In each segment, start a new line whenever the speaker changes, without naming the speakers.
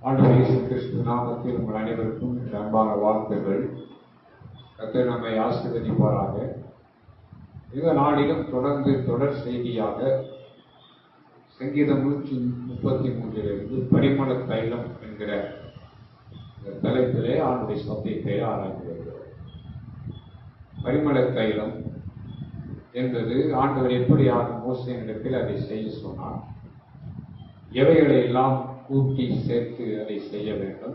ஆண்டவர் இயேசு கிறிஸ்து நாமத்தில் உங்கள் அனைவருக்கும் அன்பான வாழ்த்துக்கள். கர்த்தர் நம்மை ஆசீர்வதிப்பாராக. இந்த நாளிலும் தொடர்ந்து தொடர் செய்தியாக சங்கீதம் 133 பரிமள தைலம் என்கிற தலைப்பிலே ஆண்டுடைய சத்தியத்தை ஆராய்ந்து வருகிறோம். பரிமள தைலம் என்பது ஆண்டவர் எப்படியாக மோசேயினிடத்தில் அதை செய்ய சொன்னார், எவைகளை எல்லாம் கூட்டி சேர்த்து அதை செய்ய வேண்டும்,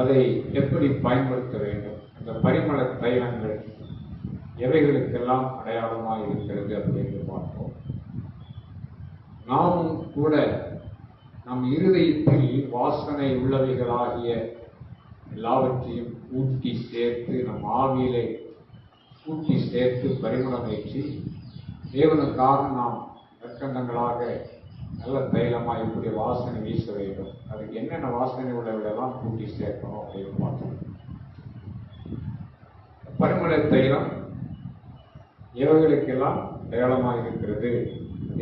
அதை எப்படி பயன்படுத்த வேண்டும், அந்த பரிமள தைலங்கள் எவைகளுக்கெல்லாம் அடையாளமாக இருக்கிறது அப்படின்னு பார்த்தோம். நாமும் கூட நம் இருதயத்தில் வாசனை உள்ளவைகளாகிய எல்லாவற்றையும் கூட்டி சேர்த்து நம் ஆவியிலே கூட்டி சேர்த்து பரிமளமேற்றி தேவனுக்காக நாம் நற்கண்டங்களாக நல்ல தைலமாக இப்படி வாசனை வீச வேண்டும். அதுக்கு என்னென்ன வாசனை உள்ளவர்களெல்லாம் கூட்டி சேர்க்கணும் அப்படின்னு பார்த்தோம். பரிமள தைலம் எவைகளுக்கெல்லாம் அடையாளமாக இருக்கிறது,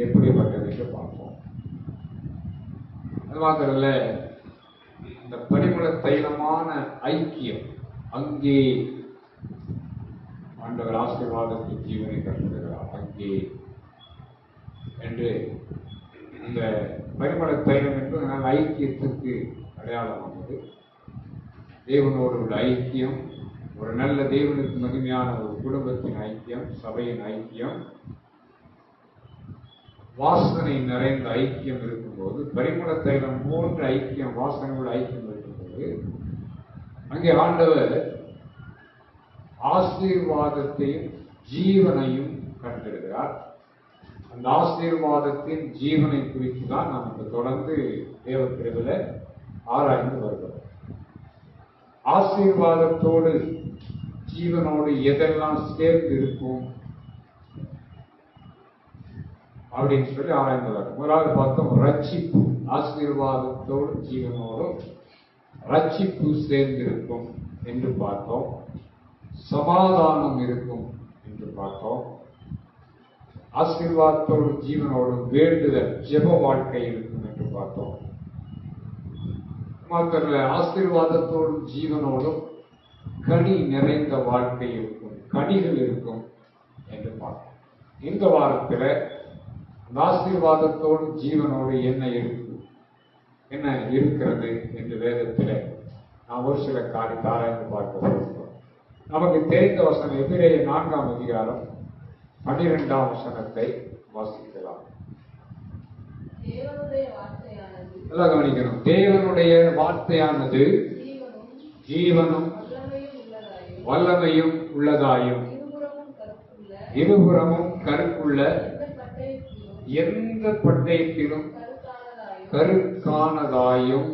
எப்படிப்பட்டதுக்கு பார்த்தோம். அது மாத்திரம் இல்லை, இந்த பரிமள தைலமான ஐக்கியம் அங்கே ஆண்டவர் ஆசீர்வாதத்தின் ஜீவனை கற்றுகிறார். அங்கே என்று இந்த பரிமள தைலம் என்பது நல்ல ஐக்கியத்துக்கு அடையாளமானது. தேவனோடு உள்ள ஐக்கியம், ஒரு நல்ல தேவனுக்கு மகிமையான ஒரு குடும்பத்தின் ஐக்கியம், சபையின் ஐக்கியம், வாசனை நிறைந்த ஐக்கியம் இருக்கும்போது, பரிமள தைலம் போன்ற ஐக்கியம், வாசனையோட ஐக்கியம் இருக்கும்போது அங்கே ஆண்டவர் ஆசீர்வாதத்தையும் ஜீவனையும் கண்டிருக்கிறார். அந்த ஆசீர்வாதத்தின் ஜீவனை குறித்து தான் நமக்கு தொடர்ந்து தேவ கிருபையில ஆராய்ந்து வருகிறோம். ஆசீர்வாதத்தோடு ஜீவனோடு எதெல்லாம் சேர்ந்து இருக்கும் அப்படின்னு சொல்லி ஆராய்ந்து வரும். முதலாவது பார்த்தோம் ரட்சிப்பு. ஆசீர்வாதத்தோடு ஜீவனோடும் ரட்சிப்பு சேர்ந்து இருக்கும் என்று பார்த்தோம். சமாதானம் இருக்கும் என்று பார்த்தோம். ஆசீர்வாதத்தோடு ஜீவனோடு வேண்டுதல், ஜெப வாழ்க்கை இருக்கும் என்று பார்த்தோம். மாத்திர ஆசீர்வாதத்தோடும் ஜீவனோடும் கனி நிறைந்த வாழ்க்கை இருக்கும், கனிகள் இருக்கும் என்று பார்த்தோம். இந்த வாரத்தில் ஆசீர்வாதத்தோடு ஜீவனோடு என்ன இருக்கிறது என்று வேதத்தில் நாம் ஒரு சில காரியத்தை ஆராய்ந்து பார்க்க போகிறோம். நமக்கு தெரிந்த வசனம் எபிரேயர் 4ஆம் அதிகாரம் 12ஆம் வசனத்தை வாசிக்கலாம். நல்லா கவனிக்கணும். தேவனுடைய வார்த்தையானது ஜீவனும் வல்லமையும் உள்ளதாயும் இருபுறமும் கருக்குள்ள எந்த பட்டயத்திலும் கருக்கானதாயும்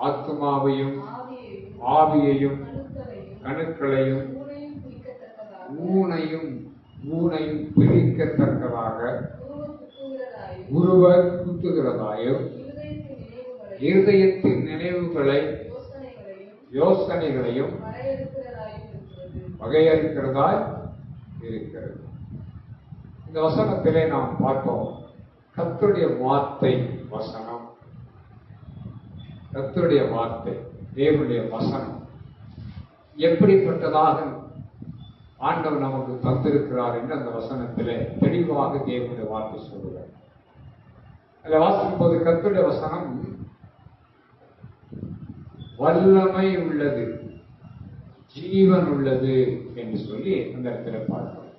ஆத்துமாவையும் ஆவியையும் கணுக்களையும் ஊனையும் பிரிக்கத்தக்கதாக உருவ குத்துகிறதாயும் இருதயத்தின் நினைவுகளை யோசனைகளையும் வகையறுக்கிறதாய் இருக்கிறது. இந்த வசனத்திலே நாம் பார்த்தோம், கர்த்தருடைய வார்த்தை வசனம், கர்த்தருடைய வார்த்தை தேவனுடைய வசனம் எப்படிப்பட்டதாக ஆண்டவர் நமக்கு தந்திருக்கிறார் என்று அந்த வசனத்திலே தெளிவாக தேவனுடைய வார்த்தை சொல்கிறார். அதில் வாசிக்கும் போது கர்த்தருடைய வசனம் வல்லமை உள்ளது, ஜீவன் உள்ளது என்று சொல்லி அந்த இடத்துல பார்க்கிறோம்.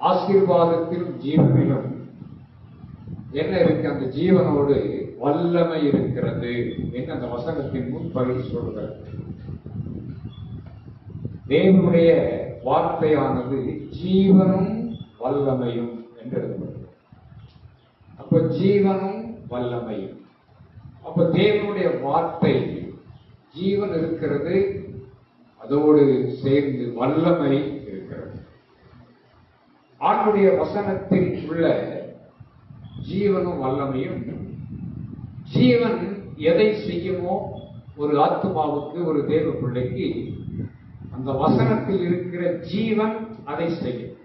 ஆசீர்வாதத்திலும் ஜீவனிலும் என்ன இருக்கு? அந்த ஜீவனோடு வல்லமை இருக்கிறது என்று அந்த வசனத்தின் முன்பகுதி சொல்கிறது. தேவனுடைய வார்த்தையானது ஜீவனும் வல்லமையும் என்று எழுதப்படுகிறது. அப்ப ஜீவனும் வல்லமையும், அப்ப தேவனுடைய வார்த்தை ஜீவன் இருக்கிறது, அதோடு சேர்ந்து வல்லமை இருக்கிறது. ஆண்டுடைய வசனத்தில் உள்ள ஜீவனும் வல்லமையும், ஜீவன் எதை செய்யுமோ ஒரு ஆத்மாவுக்கு, ஒரு தேவ பிள்ளைக்கு, அந்த வசனத்தில் இருக்கிற ஜீவன் அதை செய்யும்.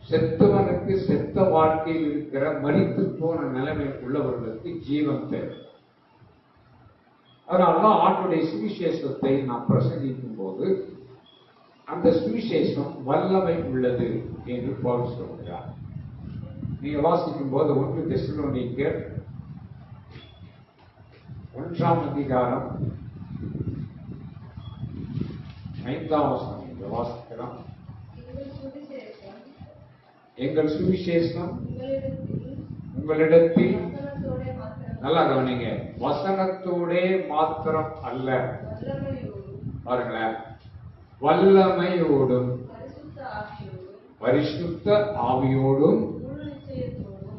செத்தவனுக்கு செத்த வாழ்க்கையில் இருக்கிற மரித்து போன நிலைமை உள்ளவர்களுக்கு ஜீவன் தேவை. அதனால்தான் ஆண்டுடைய சுவிசேஷத்தை நாம் பிரசங்கிக்கும் போது அந்த சுவிசேஷம் வல்லமை உள்ளது என்று பவுல் சொல்கிறார். நீங்க வாசிக்கும் போது 1 தெசலோனிக்கேயர் 1ஆம் அதிகாரம் 5ஆம் வசனம் வாசிக்கலாம். எங்கள் சுவிசேஷம் உங்களிடத்தில், நல்லா கவனிங்க, வசனத்தோடே மாத்திரம் அல்ல, பாருங்களேன், வல்லமையோடும் பரிசுத்த ஆவியோடும்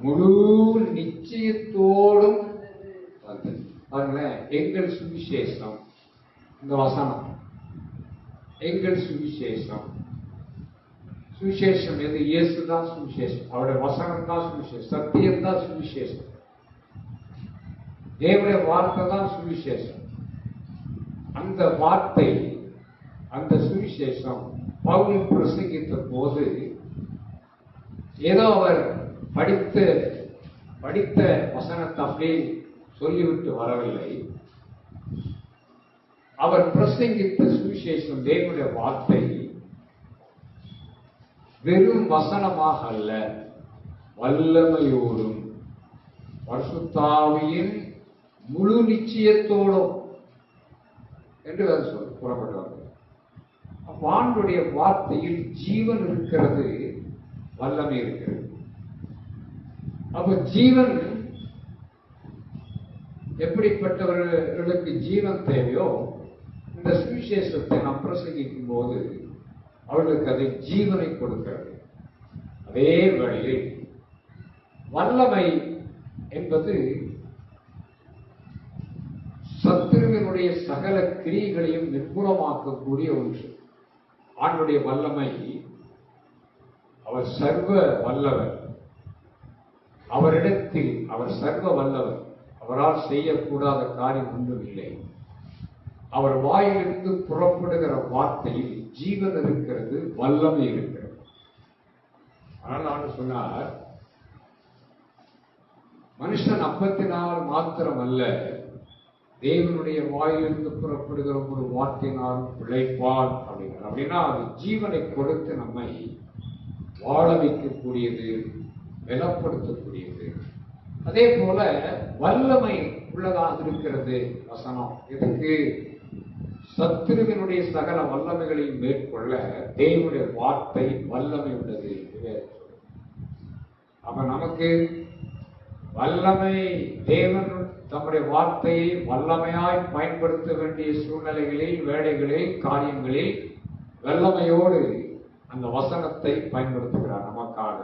முழு நிச்சயத்தோடும் வந்தது. பாருங்களேன், எங்கள் சுவிசேஷம், இந்த வசனம் எங்கள் சுவிசேஷம். சுவிசேஷம் எது? இயேசு தான் சுவிசேஷம், அவருடைய வசனம் தான் சுவிசேஷம், சத்தியம் தான் சுவிசேஷம், தேவனுடைய வார்த்தை தான் சுவிசேஷம். அந்த வார்த்தை, அந்த சுவிசேஷம் பவுல் பிரசங்கித்த போது ஏதோ அவர் படித்த வசனத்தை அப்படியே சொல்லிவிட்டு வரவில்லை. அவர் பிரசங்கித்த சுவிசேஷம், தேவனுடைய வார்த்தை வெறும் வசனமாக அல்ல, வல்லமையோடும் பரிசுத்த ஆவியின் முழு நிச்சயத்தோடும் என்று கூறப்பட்டவர். ஆண்டவருடைய வார்த்தையில் ஜீவன் இருக்கிறது, வல்லமை இருக்கிறது. அப்ப ஜீவன் எப்படிப்பட்டவர்களுக்கு ஜீவன் தேவையோ, இந்த சுவிசேஷத்தை நாம் பிரசங்கிக்கும் போது அவர்களுக்கு அதை ஜீவனை கொடுக்கிறது. அதே வழியில் வல்லமை என்பது சத்துருவினுடைய சகல கிரியைகளையும் நிர்மூலமாக்கக்கூடிய ஒன்று. ஆண்டுடைய வல்லமை, அவர் சர்வ வல்லவர், அவரிடத்தில் அவர் சர்வ வல்லவர், அவரால் செய்யக்கூடாத காரியம் ஒன்றும் இல்லை. அவர் வாயிலிருந்து புறப்படுகிற வார்த்தையில் ஜீவன் இருக்கிறது, வல்லமை இருக்கிறது. ஆனால் நான் சொன்னார், மனுஷன் அப்பத்தினால் மாத்திரம் அல்ல, தேவனுடைய வாயிலிருந்து புறப்படுகிற ஒரு வார்த்தையினால் பிழைப்பான் அப்படிங்கிறார். அப்படின்னா அது ஜீவனை கொடுத்து நம்மை வாழ வைக்கக்கூடியது, பலப்படுத்தக்கூடியது. அதே போல வல்லமை உள்ளதாக இருக்கிறது வசனம். இதுக்கு சத்துருவினுடைய சகல வல்லமைகளையும் மேற்கொள்ள தேவனுடைய வார்த்தை வல்லமை உள்ளது. அப்ப நமக்கு வல்லமை, தேவன் தம்முடைய வார்த்தையை வல்லமையாய் பயன்படுத்த வேண்டிய சூழ்நிலைகளில், வேலைகளில், காரியங்களில் வல்லமையோடு அந்த வசனத்தை பயன்படுத்துகிறார் நமக்காக.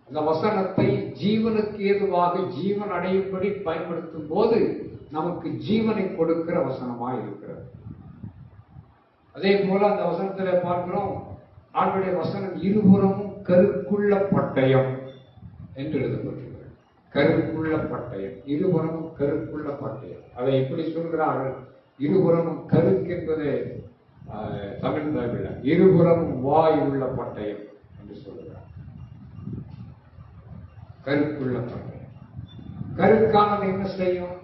அந்த வசனத்தை ஜீவனுக்கு ஏதுவாக ஜீவன் அடையும்படி பயன்படுத்தும் போது நமக்கு ஜீவனை கொடுக்கிற வசனமாய் இருக்கிறது. அதே போல அந்த வசனத்தில் பார்க்கிறோம், ஆண்டுடைய வசனம் இருபுறமும் கருக்குள்ள பட்டயம் என்று எழுதப்பட்டிருக்கிறது. கருக்குள்ள பட்டயம், இருபுறமும் கருக்குள்ள பட்டயம். அதை எப்படி சொல்கிறார்கள்? இருபுறமும் கருக்கு என்பது தமிழ் பைபிள், இருபுறமும் வாய் உள்ள பட்டயம் என்று சொல்கிறார். கருக்குள்ள பட்டயம். கருக்கானது என்ன செய்யும்?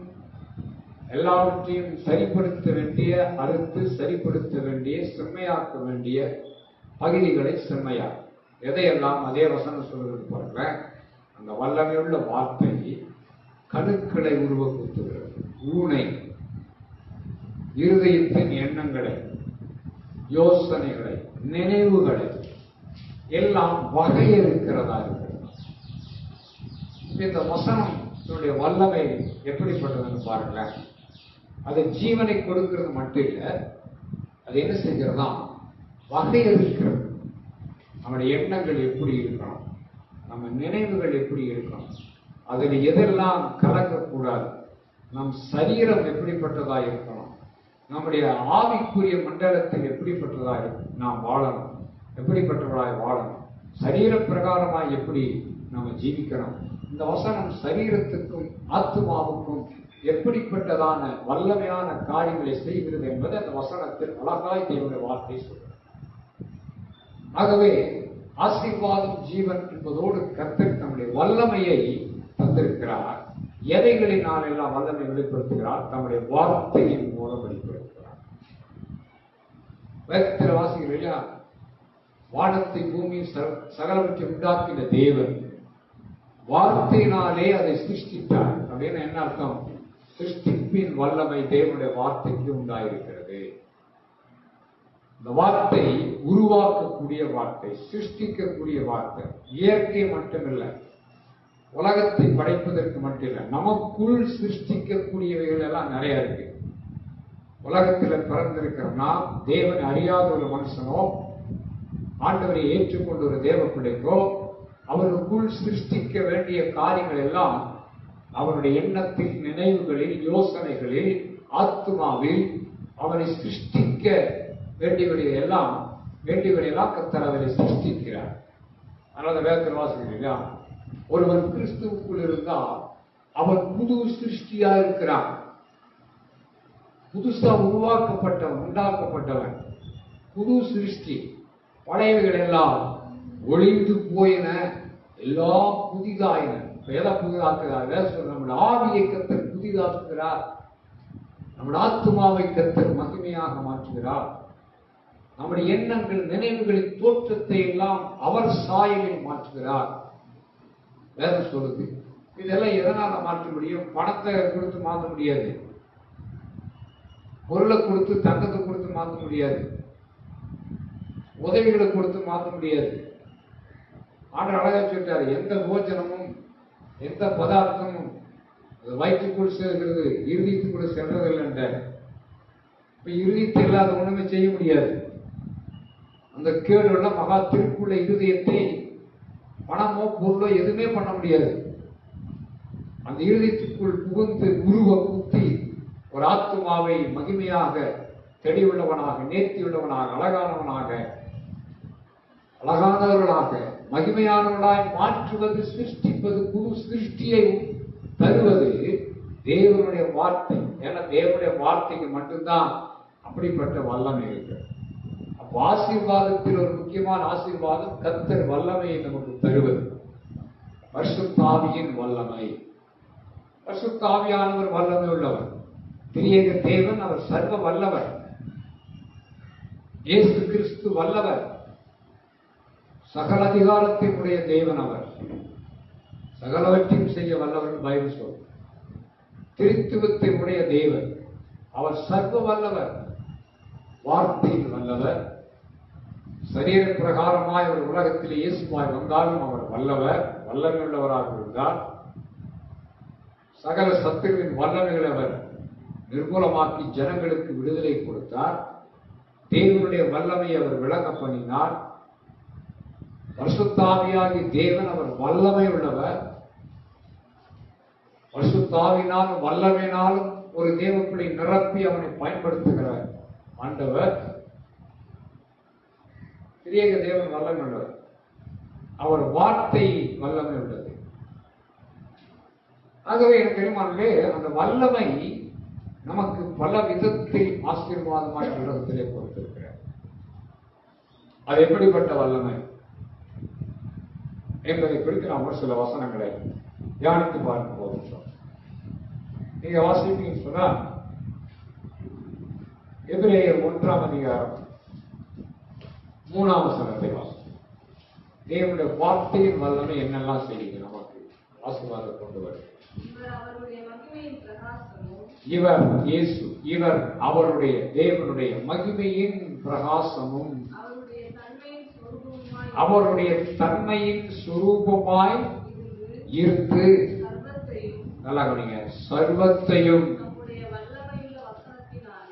எல்லாவற்றையும் சரிப்படுத்த வேண்டிய, அறுத்து சரிப்படுத்த வேண்டிய, செம்மையாக்க வேண்டிய பகுதிகளை செம்மையாக்கும். எதையெல்லாம் அதே வசனம் சொல்கிறது பாருங்க. அந்த வல்லமையுள்ள வார்த்தை கணுக்களை உருவக்குத்துகிறது, ஊனை, இருதயத்தின் எண்ணங்களை, யோசனைகளை, நினைவுகளை எல்லாம் வகையறுக்கிறதா இருக்கிறது. இந்த வசனத்துடைய வல்லமை எப்படிப்பட்டதுன்னு பாருங்களேன். அது ஜீவனை கொடுக்கிறது மட்டும் இல்லை, அது என்ன செய்கிறதா? வகையறுக்கிறது. நம்முடைய எண்ணங்கள் எப்படி இருக்கணும், நம்ம நினைவுகள் எப்படி இருக்கணும், அதில் எதெல்லாம் கலக்கக்கூடாது, நம் சரீரம் எப்படிப்பட்டதா இருக்கணும், நம்முடைய ஆவிக்குரிய மண்டலத்தில் எப்படிப்பட்டதா நாம் வாழணும், எப்படிப்பட்டவர்களாய் வாழணும், சரீர பிரகாரமாய் எப்படி நம்ம ஜீவிக்கணும். இந்த வசனம் சரீரத்துக்கும் ஆத்மாவுக்கும் எப்படிப்பட்டதான வல்லமையான காரியங்களை செய்கிறது என்பது அந்த வசனத்தில் அழகாய் தேவனுடைய வார்த்தை சொல்கிறது. ஆகவே ஆசீர்வாதம் ஜீவன் என்பதோடு கர்த்தர் தம்முடைய வல்லமையை தந்திருக்கிறார். எவைகளினால் எல்லாம் வல்லமை வெளிப்படுத்துகிறார்? தம்முடைய வார்த்தையின் மூலம் வெளிப்படுத்துகிறார். வேதத்தில் வாசிக்கிறோம் இல்லையா? வானத்தை பூமி சகலவற்றை உண்டாக்கின தேவன் வார்த்தையினாலே அதை சிருஷ்டித்தார். அப்படின்னு என்ன அர்த்தம்? சிருஷ்டிப்பின் வல்லமை தேவனுடைய வார்த்தைக்கு உண்டாயிருக்கிறது. இந்த வார்த்தை உருவாக்கக்கூடிய வார்த்தை, சிருஷ்டிக்கக்கூடிய வார்த்தை. இயற்கை மட்டுமில்லை, உலகத்தை படைப்பதற்கு மட்டும் இல்லை, நமக்குள் சிருஷ்டிக்கக்கூடியவைகள் எல்லாம் நிறைய இருக்கு. உலகத்தில் பிறந்திருக்கிற நாம் தேவனை அறியாத ஒரு மனுஷனோ ஆண்டவரை ஏற்றுக்கொண்ட ஒரு தேவ பிள்ளைக்கோ அவருக்குள் சிருஷ்டிக்க வேண்டிய காரியங்கள் எல்லாம் அவருடைய எண்ணத்தில், நினைவுகளில், யோசனைகளில், ஆத்மாவில் அவனை சிருஷ்டிக்க வேண்டியவரையெல்லாம் கர்த்தர் அவரை சிருஷ்டிக்கிறார். அதனால வேதத்தில் வாசிக்கிறீங்களா? ஒருவன் கிறிஸ்துவுக்குள் இருந்தால் அவன் புது சிருஷ்டியா இருக்கிறான். புதுசா உண்டாக்கப்பட்டவன் புது சிருஷ்டி. பழையவைகள் எல்லாம் ஒளிந்து போயின, எல்லாம் புதிதாயின. எதை புதிதாக்குகிறார்? நம்முடைய ஆவியை கர்த்தர் புதிதாக்குகிறார். நம்முடைய ஆத்மாவை கர்த்தர் மகிமையாக மாற்றுகிறார். நம்முடைய எண்ணங்கள், நினைவுகளின் தோற்றத்தை எல்லாம் அவர் சாயலில் மாற்றுகிறார். வேதம் சொல்லுது. இதெல்லாம் எதனால மாற்ற முடியும்? பணத்தை கொடுத்து மாற்ற முடியாது, பொருளை கொடுத்து, தங்கத்தை கொடுத்து மாற்ற முடியாது, உதவிகளை கொடுத்து மாற்ற முடியாது. ஆண்டவர் அழகா சொல்லிட்டாரு, எந்த போஜனமும் எந்த பதார்த்தமும் வயிற்றுக்குள் சேர்கிறது, இறுதிக்குள்ள சென்றதில்லை என்ற. இப்ப இறுதித்து இல்லாத ஒண்ணுமே செய்ய முடியாது. அந்த கேடுள்ள மகா திருக்குள்ள இருதயத்தை பணமோ பொருளோ எதுவுமே பண்ண முடியாது. அந்த இருதயத்துக்குள் புகுந்து உருவ குத்தி ஒரு ஆத்மாவை மகிமையாக, தெளிவுள்ளவனாக, நேர்த்தியுள்ளவனாக, அழகானவர்களாக, மகிமையானவர்களாய் மாற்றுவது, சிருஷ்டிப்பது, புது சிருஷ்டியை தருவது தேவனுடைய வார்த்தை. ஏன்னா தேவனுடைய வார்த்தைக்கு மட்டும்தான் அப்படிப்பட்ட வல்லமை இருக்கு. அப்போ ஆசீர்வாதத்தில் ஒரு முக்கியமான ஆசீர்வாதம் கர்த்தர் வல்லமையை நமக்கு தருவது. பரிசுத்த ஆவியின் வல்லமை. பரிசுத்த ஆவியானவர் வல்லமை உள்ளவர். திரியேக தேவன் அவர் சர்வ வல்லவர். இயேசு கிறிஸ்து வல்லவர். சகல அதிகாரத்தினுடைய தேவன் அவர். சகலவற்றையும் செய்ய வல்லவர் பைபிள் சொல். திருத்துவத்தினுடைய தேவன் அவர் சர்வ வல்லவர். வார்த்தையில் வல்லவர். சரீர பிரகாரமாய் ஒரு உலகத்தில் இயேசுவாய் வந்தாலும் அவர் வல்லவர், வல்லமை உள்ளவராக இருந்தார். சகல சத்துருவின் வல்லமைகளை அவர் நிர்மூலமாக்கி ஜனங்களுக்கு விடுதலை கொடுத்தார். தேவனுடைய வல்லமையை அவர் விளங்க பண்ணினார். பரிசுத்த ஆவியாகிய தேவன் அவர் வல்லமை உள்ளவர். பரிசுத்த ஆவியினாலும் வல்லமையினாலும் ஒரு தேவப்பிள்ளை நிரப்பி அவனை பயன்படுத்துகிறார் ஆண்டவர். திரியேக தேவன் வல்லமை உள்ளவர். அவர் வார்த்தை வல்லமை உள்ளது. ஆகவே எனக்கு தெரியுமானே, அந்த வல்லமை நமக்கு பல விதத்தில் ஆசீர்வாதமாக உலகத்திலே கொடுத்திருக்கிறார். அது எப்படிப்பட்ட வல்லமை என்பதை குறித்து நாம் ஒரு சில வசனங்களை தியானித்து பார்க்கும் போது நீங்க வாசிப்பீங்கன்னு சொன்னா, எபிரேயர் 1ஆம் அதிகாரம் 3ஆம் வசனத்தை வாசிப்போம். தேவனுடைய வார்த்தையின் வல்லமை என்னெல்லாம் செய்யுங்க நமக்கு ஆசீர்வாதம் கொண்டு வரும். இவர் இயேசு, இவர் அவருடைய தேவனுடைய மகிமையின் பிரகாசமும் அவருடைய தன்மையின் சுரூபமாய் இருந்து, நல்லா கவனிங்க, சர்வத்தையும்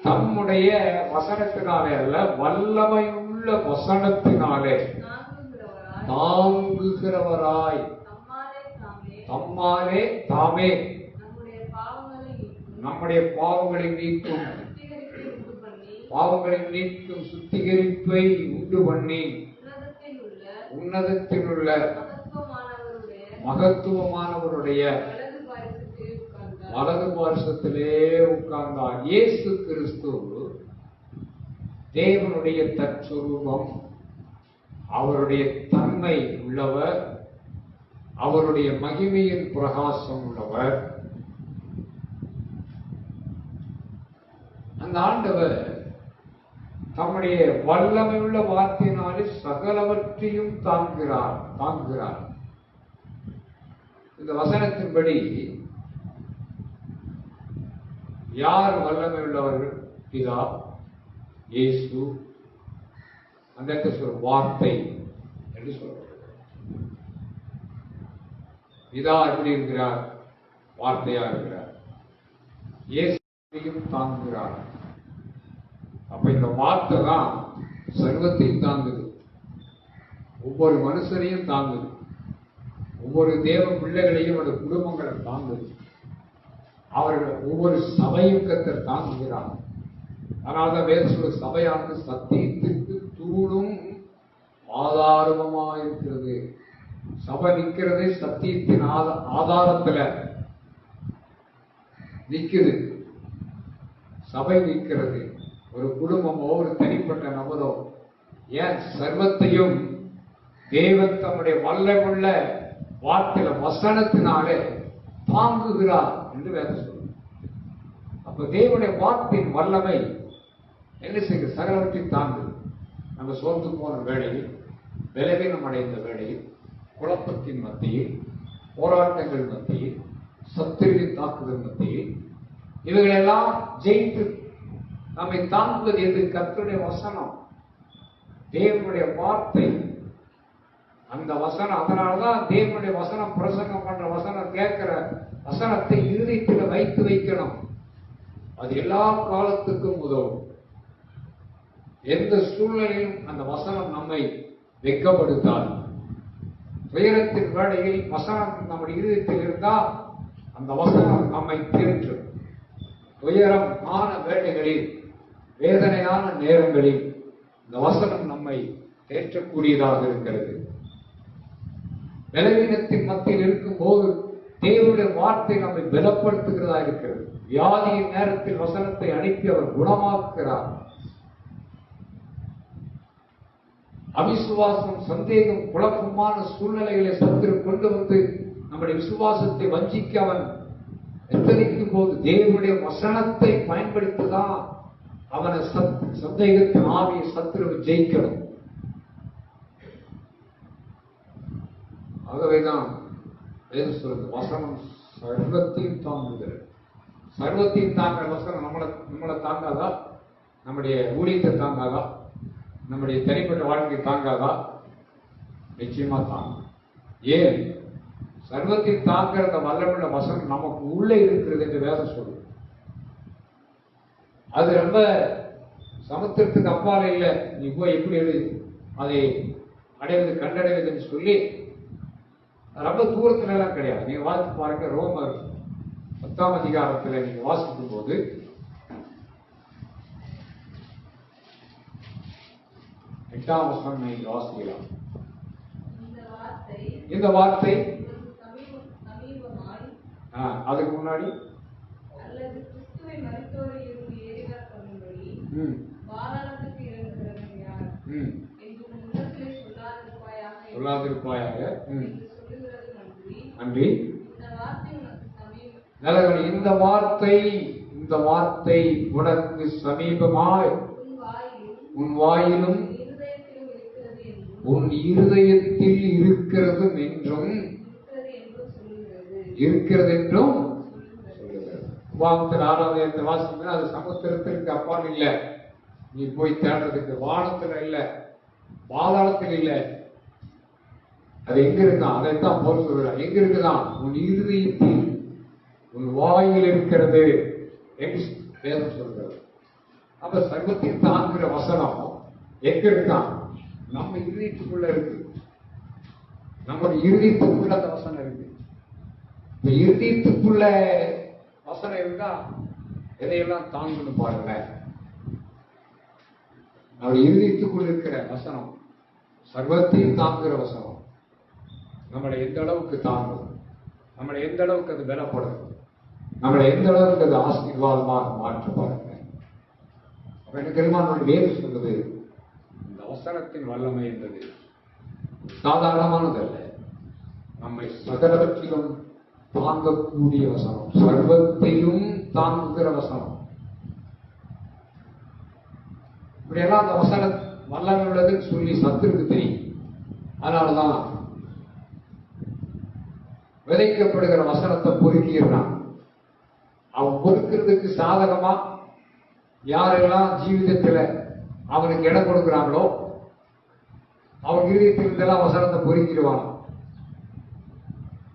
தம்முடைய வசனத்தினாலே அல்ல, வல்லமையுள்ள வசனத்தினாலே தாங்குகிறவராய் தம்மாலே தாமே நம்முடைய பாவங்களை நீக்கும் சுத்திகரிப்பை உண்டு பண்ணி உன்னதத்தில் உள்ள மகத்துவமானவருடைய வலது பார்சத்திலே உட்கார்ந்தார். இயேசு கிறிஸ்து தேவனுடைய தற்சுரூபம். அவருடைய தன்மை உள்ளவர், அவருடைய மகிமையின் பிரகாசம் உள்ளவர். அந்த ஆண்டவர் தம்முடைய வல்லமை உள்ள வார்த்தையினாலே சகலவற்றையும் தாங்குகிறார். இந்த வசனத்தின்படி யார் வல்லமை உள்ளவர்கள்? பிதா, இயேசு, அந்த வார்த்தை என்று சொல்லப்படுகிறது. பிதா எப்படி இருக்கிறார்? வார்த்தையா இருக்கிறார். இயேசுவையும் தாங்குகிறார். அப்ப இந்த வார்த்தை தான் சர்வத்தையும் தாங்குது, ஒவ்வொரு மனுஷரையும் தாங்குது, ஒவ்வொரு தேவ பிள்ளைகளையும் அந்த குடும்பங்களை தாங்குது, அவர்கள் ஒவ்வொரு சபையும் கர்த்தர் தாங்குகிறார். அதனால்தான் வேத சபையானது சத்தியத்திற்கு தூணும் ஆதாரமாயிருக்கிறது. சபை நிற்கிறது சத்தியத்தின் ஆதாரத்துல நிற்குது. சபை நிற்கிறது. ஒரு குடும்பமோ ஒரு தனிப்பட்ட நபரோ ஏன் சர்வத்தையும் தேவன் தம்முடைய வல்லமுள்ள வார்த்தையில வசனத்தினாலே தாங்குகிறார் என்று வேதம் சொல்லும். அப்ப தேவனுடைய வார்த்தையின் வல்லமை என்ன செய்ய சகலவற்றையும் தாங்குது. நம்ம சோர்ந்து போன வேளையில், பலவீனம் அடைந்த வேளையில், குழப்பத்தின் மத்தியில், போராட்டங்கள் மத்தியில், சத்துருவின் தாக்குதல் மத்தியில், இவைகளெல்லாம் ஜெயித்து நம்மை தாங்குவது எது? கர்த்தருடைய வசனம், தேவனுடைய வார்த்தை. அந்த வசனம், அதனாலதான் தேவனுடைய வசனம், பிரசங்கம் பண்ற வசனம், கேட்கிற வசனத்தை இருதயத்தில் வைத்து வைக்கணும். அது எல்லா காலத்துக்கும் உதவும். எந்த சூழ்நிலையும் அந்த வசனம் நம்மை வெட்கப்படுத்தாது. துயரத்தின் வேளையில் வசனம் நம்முடைய இருதயத்தில் இருந்தால் அந்த வசனம் நம்மை தேற்றும். துயரம் ஆன வேளைகளில், வேதனையான நேரங்களில் இந்த வசனம் நம்மை தேற்றக்கூடியதாக இருக்கிறது. பலவீனத்தின் மத்தியில் இருக்கும் போது தேவனுடைய வார்த்தை நம்மை பலப்படுத்துகிறதா இருக்கிறது. வியாதியின் நேரத்தில் வசனத்தை அனுப்பி அவர் குணமாக்குகிறார். அவிசுவாசம், சந்தேகம், குழப்பமான சூழ்நிலைகளை சத்துரு கொண்டு வந்து நம்முடைய விசுவாசத்தை வஞ்சிக்க அவன் எத்தனைக்கும் போது தேவனுடைய வசனத்தை பயன்படுத்திதான் அவனை சந்தேகத்தின் ஆவியை சத்துருவை ஜெயிக்கணும். ஆகவேதான் வேதம் சொல்றது, வசனம் சர்வத்தையும் தாங்குகிறது. சர்வத்தையும் தாங்குற வசனம் நம்மளை தாங்காதா? நம்முடைய ஊழியத்தை தாங்காதா? நம்முடைய தனிப்பட்ட வாழ்க்கை தாங்காதா? நிச்சயமா தாங்கும். ஏன்? சர்வத்தையும் தாங்குற அந்த வல்லமுள்ள வசனம் நமக்கு உள்ளே இருக்கிறது என்று வேதம் சொல்லுது. அது ரொம்ப சமுத்திரத்துக்கு அப்பால இல்லை, நீ போய் எப்படி அதை அடைவது கண்டடைவதுன்னு சொல்லி ரொம்ப தூரத்துல எல்லாம் கிடையாது. நீங்க வாசித்து பாருங்க, ரோமர் 10ஆம் அதிகாரத்தில் நீங்க வாசிக்கும் போது எட்டாம் வசனம் நீங்க வாசிக்கலாம். இந்த வார்த்தை அதுக்கு முன்னாடி சொல்லாதிருப்பாயாக. நன்றி. இந்த வார்த்தை உனக்கு சமீபமாய் உன் வாயிலும் உன் இருதயத்தில் இருக்கிறது என்றும் உபாகமத்தில் 6ஆவது வாசிக்கும். அது சமுத்திரத்திற்கு அப்பால் இல்ல, நீ போய் தேடுறதுக்கு வானத்துல இல்ல, பாதாளத்தில் இல்ல. அது எங்க இருக்கான்? அதைத்தான் போல் சொல்றார். எங்க இருக்குதான்? உன் இருதயத்தில் உன் வாயில் இருக்கிறது என்று வேதம் சொல்றது. அப்ப சர்வத்தையும் தாங்குகிற வசனம் எங்க இருக்கான்? நம்ம இருதயத்துக்குள்ள இருக்கு. நம்முடைய இருதயத்துக்குள்ள அந்த வசனம் இருக்கு. இந்த இருதயத்துக்குள்ள வசனம் இருந்தா எதையெல்லாம் தாங்கணும் பாருங்க. நம்முடைய இருதயத்துக்குள்ள இருக்கிற வசனம் சர்வத்தையும் தாங்குகிற வசனம் நம்மளை எந்த அளவுக்கு தாங்கும், நம்மளை எந்த அளவுக்கு அது பலப்படும், நம்மளை எந்த அளவுக்கு அது ஆசீர்வாதமாக மாற்ற பாருங்க. அப்ப எனக்கு தெரியுமா, வேதம் சொல்றது இந்த வசனத்தின் வல்லமை என்பது சாதாரணமானதல்ல. நம்மை சகலவற்றிலும் தாங்கக்கூடிய வசனம், சர்வத்தையும் தாங்குகிற வசனம். இப்படியெல்லாம் அந்த வசன வல்லமை உள்ளதுன்னு சொல்லி சத்துருக்கு தெரியும். அதனாலதான் விதைக்கப்படுகிற வசனத்தை பொறுக்கிறான். அவன் பொறுக்கிறதுக்கு சாதகமா யாரெல்லாம் ஜீவிதத்துல அவனுக்கு இடம் கொடுக்கிறாங்களோ அவன் இருதயத்திலிருந்தெல்லாம் வசனத்தை பொறுக்கிடுவான்.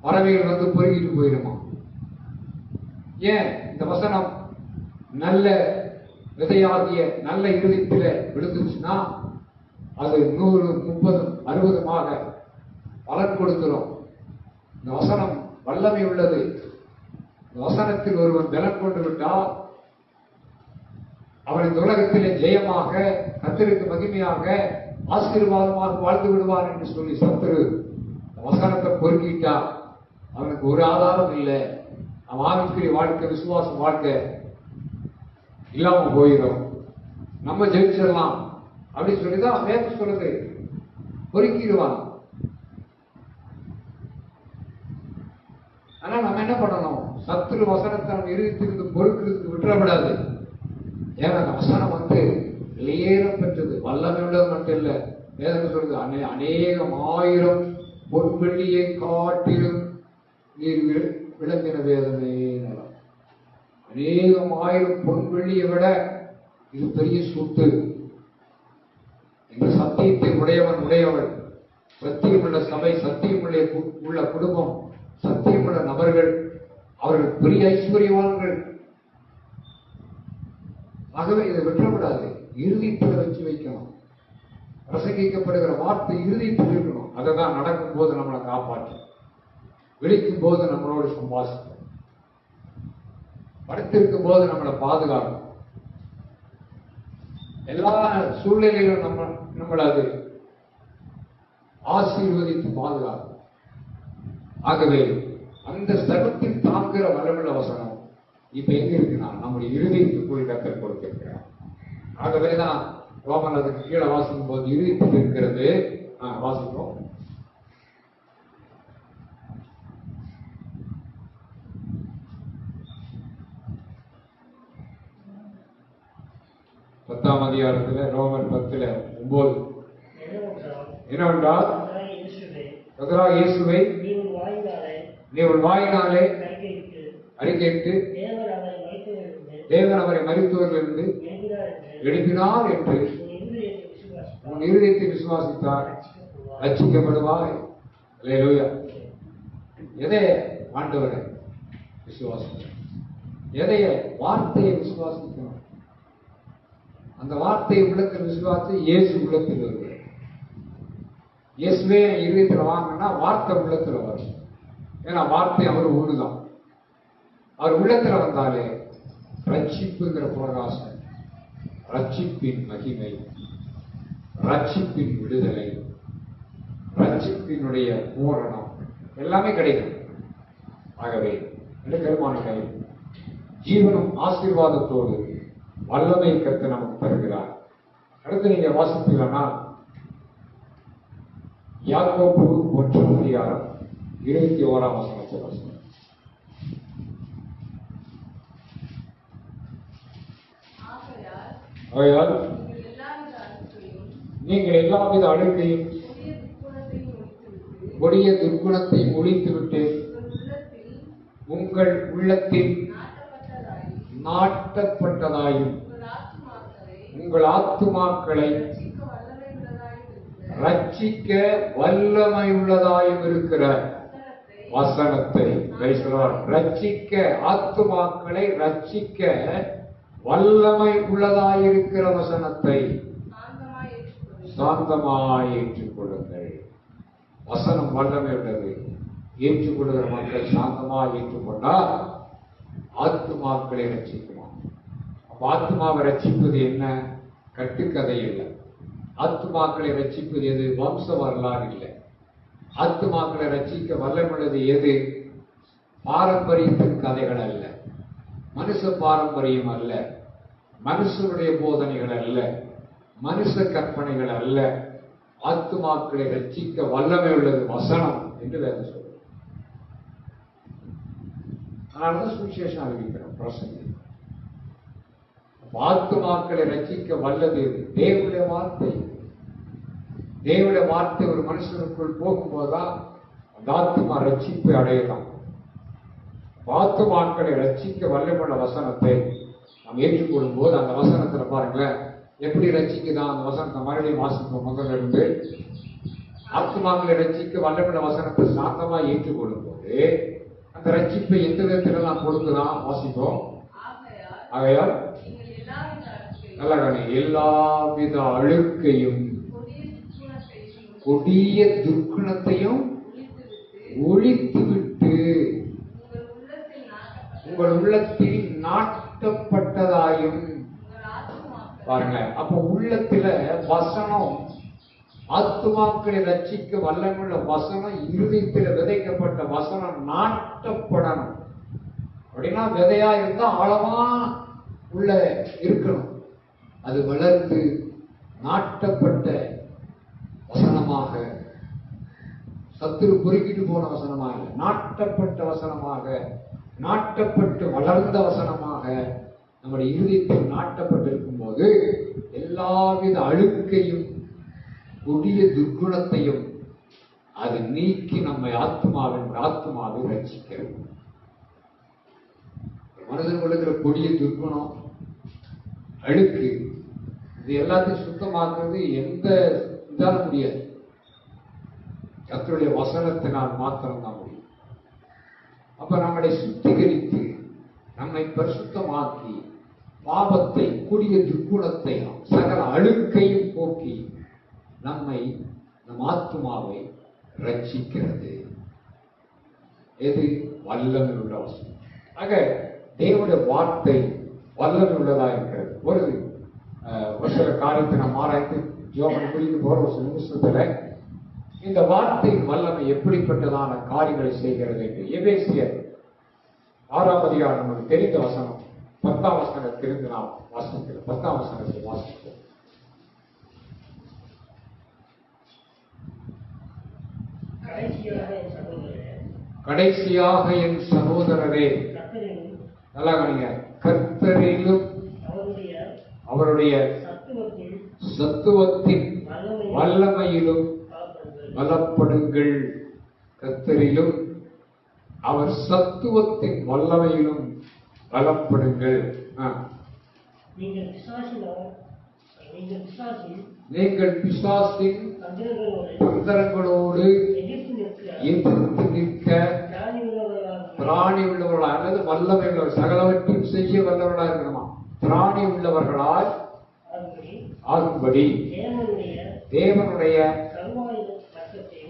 பறவைகள் வந்து பொறுக்கிட்டு போயிடுமா? ஏன்? இந்த வசனம் நல்ல விதையாகிய நல்ல இருதயத்தில விழுந்துச்சுன்னா அது 100, 30, 60 பலன் கொடுக்கிறோம். இந்த வசனம் வல்லமை உள்ளது. இந்த வசனத்தில் ஒருவன் பலன் கொண்டு விட்டால் அவன் இந்த உலகத்திலே ஜெயமாக, கர்த்தருக்கு மகிமையாக, ஆசீர்வாதமாக வாழ்ந்து விடுவார் என்று சொல்லி சத்துரு வசனத்தை பொறுக்கிட்டா அவனுக்கு ஒரு ஆதாரம் இல்லை. அவன் ஆவிக்குரிய வாழ்க்கை, விசுவாச வாழ்க்கை இல்லாம போயிடும். நம்ம ஜெயிச்சிடலாம் அப்படின்னு சொல்லிதான் வேதம் சொல்லுது. பொறுக்கிடுவான். ஆனா நம்ம என்ன பண்ணணும்? சத்துரு வசனத்தை நம்ம இருதயத்திலிருந்து பொறுக்கிறதுக்கு விட்டுறப்படாது. ஏன்னா அந்த வசனம் வந்து வெளியேறம் பெற்றது, வல்லமை உள்ளது மட்டும் இல்ல. வேதம் சொல்றது அநேகம் 1000 பொன் வெள்ளியை காட்டிலும் நீர் விளங்கின வேதமே. அநேகம் 1000 பொன் வெள்ளியை விட இது பெரிய சொத்து. இந்த சத்தியத்தை உடையவன், சத்தியமுள்ள சபை, சத்தியமுள்ள குடும்பம், சத்தியமுள்ள நபர்கள், அவர்கள் பெரிய ஐஸ்வர்யவான்கள். ஆகவே இதை விட்டுவிடாது. இருதயத்தில் வச்சு வைக்கணும். பிரசங்கிக்கப்படுகிற வார்த்தை இருதயத்தில் இருக்கணும். அதைதான் நடக்கும் போது நம்மளை காப்பாற்றும், விழிக்கும் போது நம்மளோடு சம்பாஷிக்கும், படுத்திருக்கும் போது நம்மளை பாதுகாக்கும். எல்லா சூழ்நிலையிலும் நம்மளை அது ஆசீர்வதித்து பாதுகாக்கும். ஆகவே அந்த சர்வத்தில் தாங்குகிற வல்லமுள்ள வசனம் இப்ப எங்க இருக்குன்னா நம்முடைய இருதயத்துக்குள் கர்த்தர் கொடுத்திருக்கிறார். ஆகவேதான் ரோமன் அதுக்கு கீழே வாசிக்கும் போது இருதயத்தில் இருக்கிறது. வாசிப்போம். பத்தாம் அதிகாரத்துல ரோமன் 10:9 என்னவென்றால் இயேசுவை நீ உன் வாயினாலே அறிக்கையிட்டு தேவன் அவரை மரித்தோரிலிருந்து எழுப்பினார் என்று உன் இருதயத்தை விசுவாசித்தார், ரட்சிக்கப்படுவாய். அல்லேலூயா. எதை ஆண்டவரை விசுவாசிக்கணும்? எதைய? வார்த்தையை விசுவாசிக்கணும். அந்த வார்த்தையை உள்ளத்தில் விசுவாசி இயேசு உள்ளத்தில் வருகிறார். இயேசுவே இருதயத்தில் வாங்கினா வார்த்தை உள்ளத்தில் வரும். ஏன்னா வார்த்தை அவர் ஒண்ணுதான். அவர் உள்ளத்தில் வந்தாலே ரட்சிப்புங்கிற பிரகாசம், ரட்சிப்பின் மகிமை, ரட்சிப்பின் விடுதலை, ரட்சிப்பினுடைய பூரணம் எல்லாமே கிடைக்கும். ஆகவே பெருமான கை ஜீவனும் ஆசீர்வாதத்தோடு வல்லமை கர்த்தர் நமக்கு தருகிறார். அடுத்து நீங்க வாசிப்பீங்கன்னா யாக்கோபு 1:21 வசனம். ஆகையால் நீங்கள் எல்லாவித அழுக்கையும் கொடிய துர்க்குணத்தை ஒழித்துவிட்டு உங்கள் உள்ளத்தில் நாட்டப்பட்டதாயும் உங்கள் ஆத்துமாக்களை ரட்சிக்க வல்லமை உள்ளதாயும் இருக்கிற வசனத்தை, ரட்சிக்க ஆத்துமாக்களை ரட்சிக்க வல்லமை உள்ளதாயிருக்கிற வசனத்தை சாந்தமாய் ஏற்றுக்கொள்ளுங்கள். வசனம் வல்லமை உள்ளது. ஏற்றுக்கொள்ளுகிற மக்கள் சாந்தமாய் ஏற்றுக்கொண்டால் ஆத்துமாக்களை ரட்சிக்குமா? அப்ப ஆத்துமாவை ரட்சிப்பது என்ன? கட்டுக்கதை இல்லை. ஆத்துமாக்களை ரட்சிப்பது எது? வம்ச வரலாறு இல்லை. ஆத்துமாக்களை ரட்சிக்க வல்லமுள்ளது எது? பாரம்பரியத்தின் கதைகள் அல்ல, மனுஷ பாரம்பரியம் அல்ல, மனுஷனுடைய போதனைகள் அல்ல, மனுஷ கற்பனைகள் அல்ல. ஆத்துமாக்களை ரட்சிக்க வல்லமை உள்ளது வசனம் என்று வேதம் சொல்றது. அதனாலதான் சுவிசேஷம் அறிவிக்கிறோம் பிரசங்க. ஆத்துமாக்களை ரட்சிக்க வல்லது தேவனுடைய வார்த்தை. தேவனுடைய வார்த்தை ஒரு மனுஷனுக்குள் போகும்போதுதான் அந்த ஆத்துமா ரட்சிப்பை அடையலாம். ஆத்துமாக்களை ரட்சிக்க வல்லமுள்ள வசனத்தை நாம் ஏற்றுக்கொள்ளும் போது அந்த வசனத்துல பாருங்களேன் எப்படி ரட்சிக்குதான். அந்த வசனத்தை மறுபடியும் வாசிப்போம் முதல்ல இருந்து. ஆத்துமாக்களை ரட்சிக்க வல்லமுள்ள வசனத்தை சாந்தமா ஏற்றுக்கொள்ளும் போது அந்த ரட்சிப்பை எந்த விதத்துல நாம் கொடுக்குதான் வாசிப்போம். ஆகையால் நல்ல எல்லாவித அழுக்கையும் கொடிய துர்க்குணத்தையும் ஒழித்துவிட்டு உங்கள் உள்ளத்தில் நாட்டப்பட்டதாயும். பாருங்க, அப்ப உள்ளத்துல வசனம், ஆத்துமாக்களை ரட்சிக்க வல்லமுள்ள வசனம் இருதயத்தில் விதைக்கப்பட்ட வசனம் நாட்டப்படணும். அப்படின்னா விதையா இருந்தா ஆழமா உள்ள இருக்கணும். அது வளர்ந்து நாட்டப்பட்ட வசனமாக, சத்துரு பொறுக்கிட்டு போன வசனமாக இல்லை, நாட்டப்பட்ட வசனமாக, நாட்டப்பட்டு வளர்ந்த வசனமாக நம்முடைய இருதயத்தில் நாட்டப்பட்டிருக்கும் போது எல்லாவித அழுக்கையும் கொடிய துர்க்குணத்தையும் அது நீக்கி நம்மை ஆத்மாவை ரட்சிக்கிறது. மனிதனுக்கு இருக்கிற கொடிய துர்க்குணம், அழுக்கு, இது எல்லாத்தையும் சுத்தமாக்குறது எந்த இதால முடியாது. கர்த்தருடைய வசனத்தினால் மாத்திரம் தான் முடியும். அப்ப நம்மளை சுத்திகரித்து நம்மை பரிசுத்தமாக்கி பாவத்தை, கொடிய துர்க்குணத்தையும் சகல அழுக்கையும் போக்கி நம்மை, நம் ஆத்துமாவை ரட்சிக்கிறது. எது? வல்லமை உள்ள வசனம். ஆக தேவனுடைய வார்த்தை வல்லமை உள்ளதா இருக்கிறது. ஒரு சில காரியத்தை நாம் ஆராய்ந்து ஜோபனை புரிந்து போற ஒரு சில நிமிஷத்துல இந்த வார்த்தையின் வல்லமை எப்படிப்பட்டதான காரியங்களை செய்கிறது என்று எபேசியர் 6ஆம் அதிகாரம் நமக்கு தெரிந்த வசனம் 10ஆம் வசனத்திலிருந்து நாம் வாசிக்கிறோம். 10ஆம் வசனத்தை வாசிக்கிறோம். கடைசியாக என் சகோதரரே, நல்லா கவனிங்க, கர்த்தரிலும் அவருடைய சத்துவத்தின் வல்லமையிலும் பலப்படுங்கள். கர்த்தரிலும் அவர் சத்துவத்தின் வல்லமையிலும் பலப்படுங்கள். நீங்கள் பிசாசின் தந்திரங்களோடு எதிர்த்து நிற்க திராணி உள்ளவர்களாய், அல்லது வல்லமை உள்ளவர், சகலவற்றையும் செய்ய வல்லவர்களாய் இருக்கணுமா, திராணி உள்ளவர்களாய் ஆகும்படி தேவனுடைய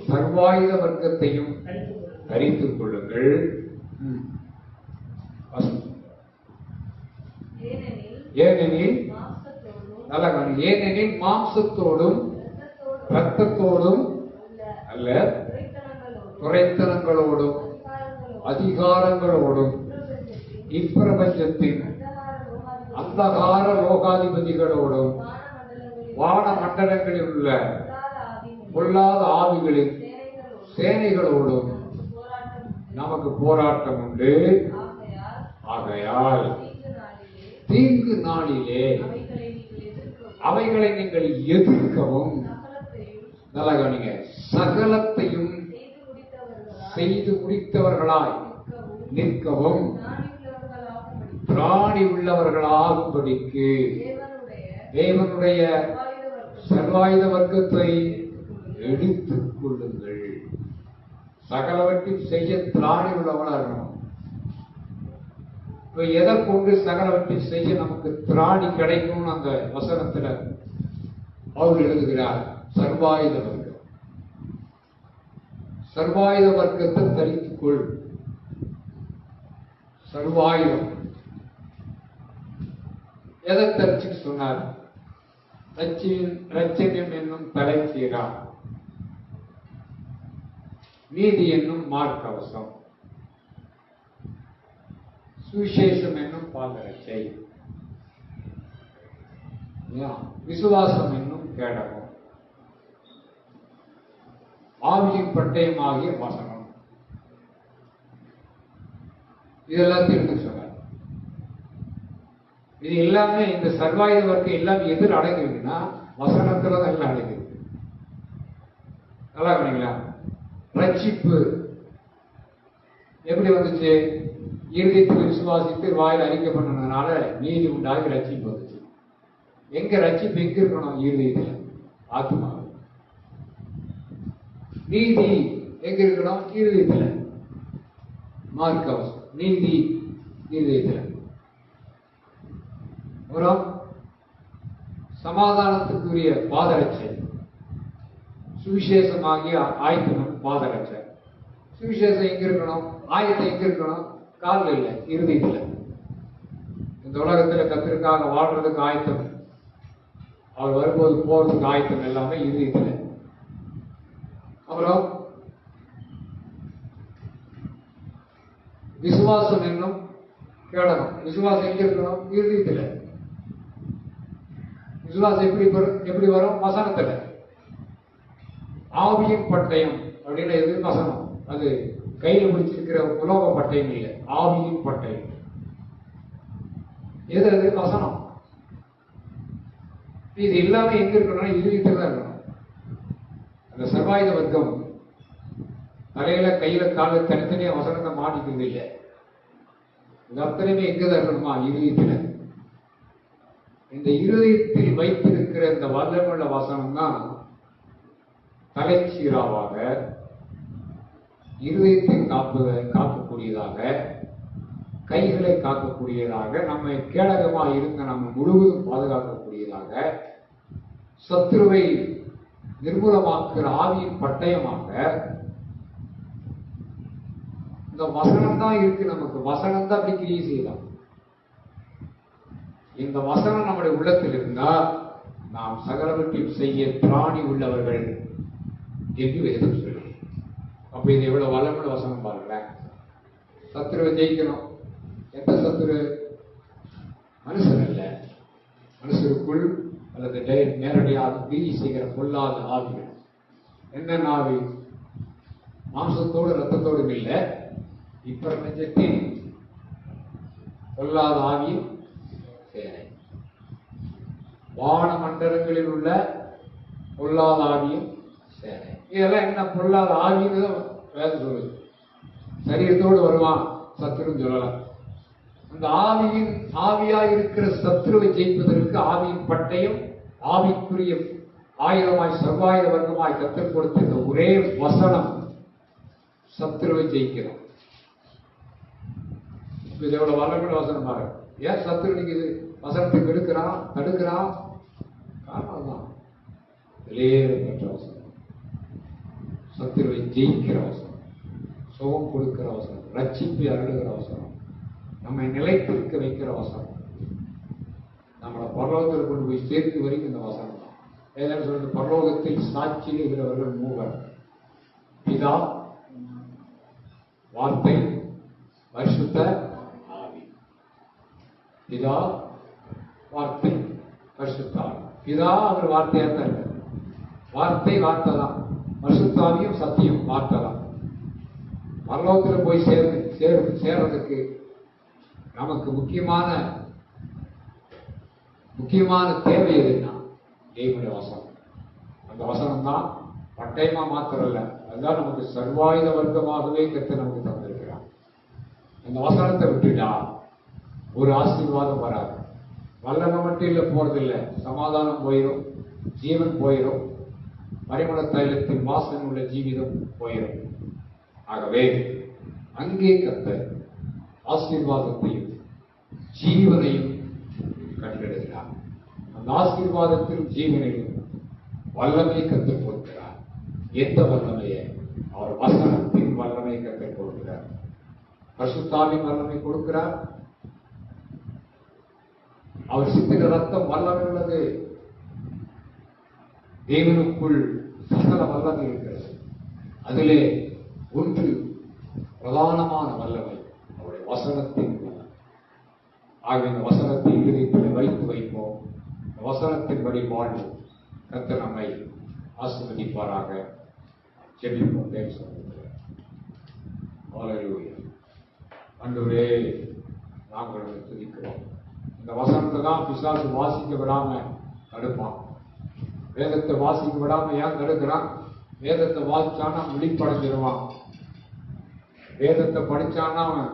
சர்வாயுத வர்க்கத்தையும் தரித்துக் கொள்ளுங்கள். ஏனெனில் ஏனெனில் மாம்சத்தோடும் இரத்தத்தோடும் அல்ல, துரைத்தனங்களோடும் அதிகாரங்களோடும் இப்பிரபஞ்சத்தின் அந்தகார லோகாதிபதிகளோடும் வான மண்டலங்களில் உள்ள பொல்லாத ஆவிகளின் சேனைகளோடும் நமக்கு போராட்டம் உண்டு. ஆகையால் தீங்கு நாளிலே அவைகளை நீங்கள் எதிர்க்கவும், நல்லா கவனிங்க, சகலத்தையும் செய்து முடித்தவர்களாய் நிற்கவும் திராணி உள்ளவர்களாகும்படிக்கு தேவனுடைய சர்வாயுத வர்க்கத்தை எடுத்துக் கொள்ளுங்கள். சகலவற்றையும் செய்ய திராணி உள்ளவர்களா இருக்கணும். இப்ப எதை கொண்டு சகலவற்றை செய்ய நமக்கு திராணி கிடைக்கும்னு அந்த வசனத்துல அவர் எழுதுகிறார். சர்வாயுத வர்க்கம், சர்வாயுத வர்க்கத்தை தரித்துக் கொள். சர்வாயுதம் எதை தரிச்சுட்டு சொன்னார்? ரட்சணியம் என்னும் தலைச்சீரா, நீதி என்னும் மார்க்கவசம், சுவிசேஷம் என்னும் பாதரட்சை, விசுவாசம் என்னும் கேடகம். ஆவியின் பட்டயமாகிய வசனம். இதெல்லாம் தெரிந்து சொன்னார். இது எல்லாமே இந்த சர்வாயுத வர்க்கம் எல்லாமே எதிர் அடங்குதுன்னா வசனத்துல தான் எல்லாம் அடங்குது. நல்லா பண்ணீங்களா? ரட்சிப்பு எப்படி வந்துச்சு? இருதயத்தில் விசுவாசித்து வாயில் அறிக்கை பண்ணதுனால நீதி உண்டாகி ரட்சிப்பு வந்துச்சு. எங்க ரட்சிப்பு எங்க இருக்கணும்? இருதயத்தில், ஆத்மா. நீதி எங்க இருக்கணும்? இருதயத்தில். மார்க்கவசம் நீதி இருதயத்தில். அப்புறம் சமாதானத்துக்குரிய பாதரட்சை, சுவிசேஷமாகிய ஆயத்தனம் பாதரட்சை. சுவிசேஷம் எங்க இருக்கணும்? ஆயத்தம் எங்க இருக்கணும்? காலில் இல்லை, இருதயத்தில். இந்த உலகத்துல கத்திற்காக வாழ்றதுக்கு ஆயத்தம், அவர் வரும்போது போறதுக்கு ஆயத்தம் எல்லாமே இருதயத்தில். அப்புறம் விசுவாசம் என்னும் கேடகம். விசுவாசம் எங்க இருக்கணும்? இருதயத்தில். விசுவாசம் எப்படி வரும்? வசனத்துல. ஆவியின் பட்டயம் அப்படின்னு எது? வசனம். அது கையில் பிடிச்சிருக்கிற உலோக பட்டயம் இல்லை, ஆவியின் பட்டயம். எது? அது வசனம். இது எல்லாமே எங்க இருக்கணும்? இருதயத்தில் தான் இருக்கணும். அந்த சர்வாயுத வர்க்கம் தலையில கையில கால தனித்தனியா வசனத்தை மாட்டிக்கிறது இல்லை. இது அத்தனையுமே எங்கதான் இருக்கணுமா? இருதயத்தில். இந்த இருதயத்தில் வைத்திருக்கிற இந்த வல்லமுள்ள வசனம் தான் தலைச்சீராவாக இருதயத்தை காக்கக்கூடியதாக, கைகளை காக்கக்கூடியதாக, நம்மை கேடகமாக இருந்த நம்ம முழுவதும் பாதுகாக்கக்கூடியதாக, சத்துருவை நிர்மூலமாக்குற ஆவியின் பட்டயமாக இந்த வசனம் தான் இருக்கு. நமக்கு வசனம் தான் அப்படி கிரியை செய்யலாம். இந்த வசனம் நம்முடைய உள்ளத்தில் இருந்தா நாம் சகலவற்றையும் செய்ய திராணி உள்ளவர்கள் என்று வேதம் சொல்லி. அப்ப இது எவ்வளவு வல்லமுள்ள வசனம் பாருங்களேன். சத்துருவை ஜெயிக்கணும். எந்த சத்துரு? மனுஷன் அல்ல, மனுஷருக்குள் அல்லது நேரடியாக கிரியை செய்கிற பொல்லாத ஆவிகள். என்ன ஆவி? மாம்சத்தோடு ரத்தத்தோடும் இல்லை, இப்பிரபஞ்சத்தின் பொல்லாத ஆவியின் சேனை. வான மண்டலங்களில் உள்ள பொல்லாத ஆவியின் சேனை. இதெல்லாம் என்ன? பொல்லாத ஆவின்னு வேதம் சொல்லுது. சரீரத்தோடு வருவான் சத்துருன்னு சொல்லலாம். அந்த ஆவியா இருக்கிற சத்துருவை ஜெயிப்பதற்கு ஆவியின் பட்டயம், ஆவிக்குரிய ஆயுதமாய் சர்வாயுத வர்க்கமாய் கத்தர் கொடுத்த இந்த ஒரே வசனம் சத்துருவை ஜெயிக்கிறோம். இது எவ்வளவு வல்லமுள்ள வசனம் பாருங்க. ஏன் சத்துரு நீங்க இது வசனத்தை கெடுக்கிறான், தடுக்கிறான்? காரணம் தான் வெளியேற வசனம். சத்துருவை ஜெயிக்கிற வசனம், சுகம் கொடுக்கிற வசனம், ரட்சிப்பை அருளுகிற வசனம், நம்மை நிலைத்திருக்க வைக்கிற வசனம், நம்மளை பரலோகத்தில் கொண்டு போய் சேர்த்து வரைக்கும் இந்த வசனம் தான். ஏதாவது சொல்றது, பரலோகத்தில் சாட்சியிடுகிறவர்கள் மூவர், பிதா, வார்த்தை, பரிசுத்த ஆவி. பிதா, வார்த்தை, பரிசுத்த ஆவி. பிதா அவர் வார்த்தையா தான் இருக்கு. வார்த்தை வார்த்தை தான். பரிசுத்த ஆவியும் சத்தியம் வார்த்தை தான். பரலோகத்தில் போய் சேர்றதுக்கு நமக்கு முக்கியமான தேவை எதுன்னா தேவனுடைய வசனம். அந்த வசனம் தான் பட்டயமா மாத்திரல்ல, அதுதான் நமக்கு சர்வாயுத வர்க்கமாகவே கர்த்தர் நமக்கு தந்திருக்கிறார். அந்த வசனத்தை விட்டுட்டா ஒரு ஆசீர்வாதம் வராது. வல்லமை மட்டும் இல்லை, போறதில்லை, சமாதானம் போயிடும், ஜீவன் போயிடும், பரிமள தைலத்தின் வாசனை உள்ள ஜீவிதம் போயிடும். ஆகவே அங்கே கர்த்தர் ஆசீர்வாதத்தையும் ஜீவனையும் கண்டெடுக்கிறார். அந்த ஆசீர்வாதத்திலும் ஜீவனையும் வல்லமை கற்றுக் கொடுக்கிறார். எந்த வல்லமையை? அவர் வசனத்தின் வல்லமை கற்றுக் கொடுக்கிறார். பரிசுத்தாவின் வல்லமை கொடுக்கிறார். அவர் சித்திர ரத்தம் வல்லமை உள்ளது. தேவனுக்குள் சகல வல்லமை இருக்கிறது. அதிலே ஒன்று பிரதானமான வல்லமை அவருடைய வசனத்தின் வல்லமை. ஆகிய இந்த வசனத்தை இருதயத்தில் வைப்போம். வசனத்தின்படி வாழ்வோம். கர்த்தர் நம்மை ஆசீர்வதிப்பாராக. ஜெபிப்போம். தேவ சமூகத்தில் ஹல்லேலூயா. ஆண்டவரே, நாங்கள் உம்மை துதிக்கிறோம். இந்த வசனத்தை தான் பிசாசு வாசிக்க விடாம தடுப்பான். வேதத்தை வாசிக்க விடாம ஏன் தடுக்கிறான்? வேதத்தை வாசிச்சானா விழிப்படைஞ்சிருவான். வேதத்தை படிச்சானா அவன்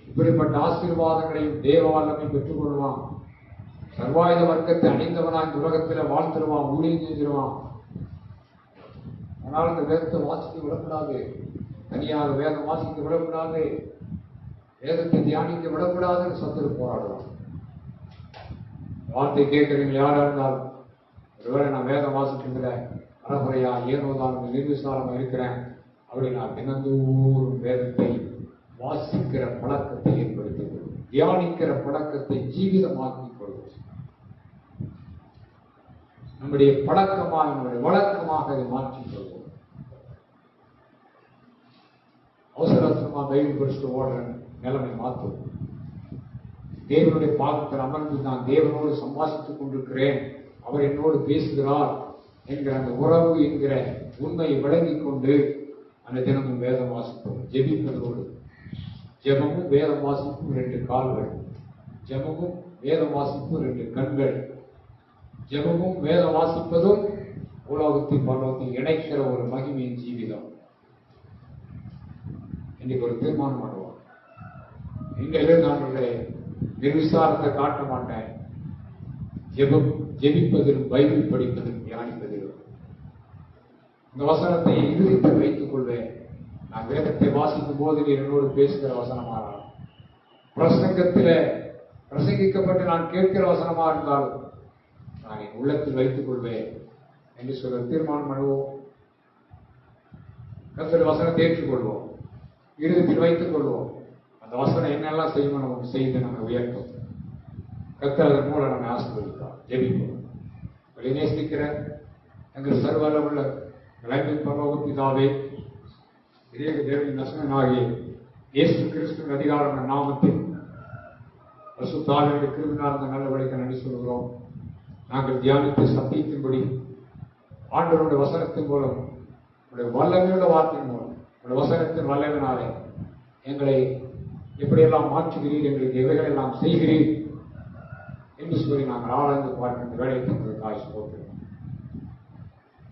இப்படிப்பட்ட ஆசீர்வாதங்களையும் தேவ வல்லமையும் பெற்றுக் கொள்வான். சர்வாயுத வர்க்கத்தை அணிந்தவனா இந்த உலகத்தில் வாழ்த்துருவான், ஊழியம் செஞ்சிருவான். ஆனால் இந்த வேதத்தை வாசிக்க விடக்கூடாது. தனியாக வேதம் வாசிக்க விடக்கூடாது, வேதத்தை தியானிக்க விடக்கூடாதுன்னு சத்துரு போராடுவான். வார்த்தை கேட்கறீங்க யாரா இருந்தாலும், ஒருவேளை நான் வேதம் வாசிக்கிறதுல அறகுறையா ஏனோதான் நிர்விசாரமா இருக்கிறேன் அப்படி நான் தினந்தோறும் வேதத்தை வாசிக்கிற பழக்கத்தை ஏற்படுத்திக் கொள்வோம். தியானிக்கிற பழக்கத்தை ஜீவிதமாக்கிக் கொள்வோம். நம்முடைய பழக்கமாக, நம்முடைய வழக்கமாக அதை மாற்றிக் கொள்வோம். அவசர அவசரமா பைபிள் படிச்சுட்டு ஓடுற நிலைமை மாற்றும். தேவனுடைய பாதத்தில் அமர்ந்து நான் தேவனோடு சம்பாஷித்துக் கொண்டிருக்கிறேன், அவர் என்னோடு பேசுகிறார் என்கிற அந்த உறவு என்கிற உண்மையை விளங்கிக் கொண்டு அந்த தினமும் வேதம் வாசிப்போம். ஜெபிப்பதோடு ஜெபமும் வேதம் வாசிப்பும் 2 கால்கள், ஜெபமும் வேதம் வாசிப்பும் 2 கண்கள், ஜெபமும் வேதம் வாசிப்பதும் உலகத்தையும் பரலோகத்தையும் இணைக்கிற ஒரு மகிமையின் ஜீவிதம். இன்னைக்கு ஒரு தீர்மானம் பண்ணுவோம். இங்கிருந்து நான் நிர்விசாரத்தை காட்ட மாட்டேன். ஜெபிப்பதிலும் பைபிள் படிப்பதிலும் தியானிப்பதிலும் இந்த வசனத்தை இருதயத்தில் வைத்துக் கொள்வேன். நான் வேதத்தை வாசிக்கும் போது நீ என்னோடு பேசுகிற வசனமாக, பிரசங்கத்தில் பிரசங்கிக்கப்பட்டு நான் கேட்கிற வசனமா இருந்தாலும் நான் என் உள்ளத்தில் வைத்துக் கொள்வேன் என்று சொல்ல தீர்மானம் பண்ணுவோம். கர்த்தருடைய வசனத்தை ஏற்றுக்கொள்வோம், இருதயத்தில் வைத்துக் கொள்வோம். அந்த வசனம் என்னெல்லாம் செய்யணும் நமக்கு செய்து நம்ம உயர்த்தும். கர்த்தர் அதன் மூலம் நம்ம ஆசீர்வதித்தார். ஜெபிப்போம். நேசிக்கிற எங்கள் சர்வ உள்ள இளைஞர் பரலோக பிதாவே, இதே தேவனின் நசனாகிய இயேசு கிறிஸ்துவின் அதிகாரமான நாமத்தில் பரிசுத்தாவியுடைய கிருபையினால் நல்ல வழிக்கு நன்றி சொல்கிறோம். நாங்கள் தியானித்த சத்தியத்தின்படி ஆண்டவருடைய வசனத்தின் மூலம், உடைய வல்லமையுள்ள வார்த்தையின் மூலம், உடைய வசனத்தின் வல்லமையினாலே எங்களை எப்படியெல்லாம் மாற்றுகிறீர், எங்களுக்கு எவைகளெல்லாம் செய்கிறீர் என்று சொல்லி நாங்கள் ஆராய்ந்து பார்க்கின்ற வேலை தந்ததுக்காய் சொல்கிறோம்.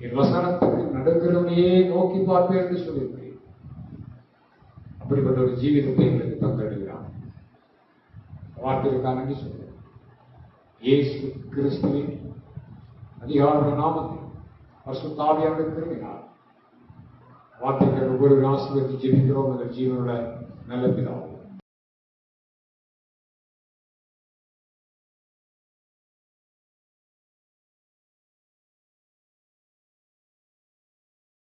என் வசனத்துக்கு நடுக்கிறவனையே நோக்கி பார்ப்பேன் என்று சொல்லியிருக்கிறேன். அப்படிப்பட்ட ஒரு ஜீவிதத்தை எங்களுக்கு தந்திடுகிறான். வார்த்தைக்காக நன்றி சொல்கிறேன். இயேசு கிறிஸ்துவின் அதிகார நாமத்தில் பரிசுத்த ஆவியானவருடைய கிருபையினால் வார்த்தைகள் ஒவ்வொரு ஆசீர்வதித்து ஜெபிக்கிறோம். அந்த ஜீவனுள்ள நல்ல பிதாவே.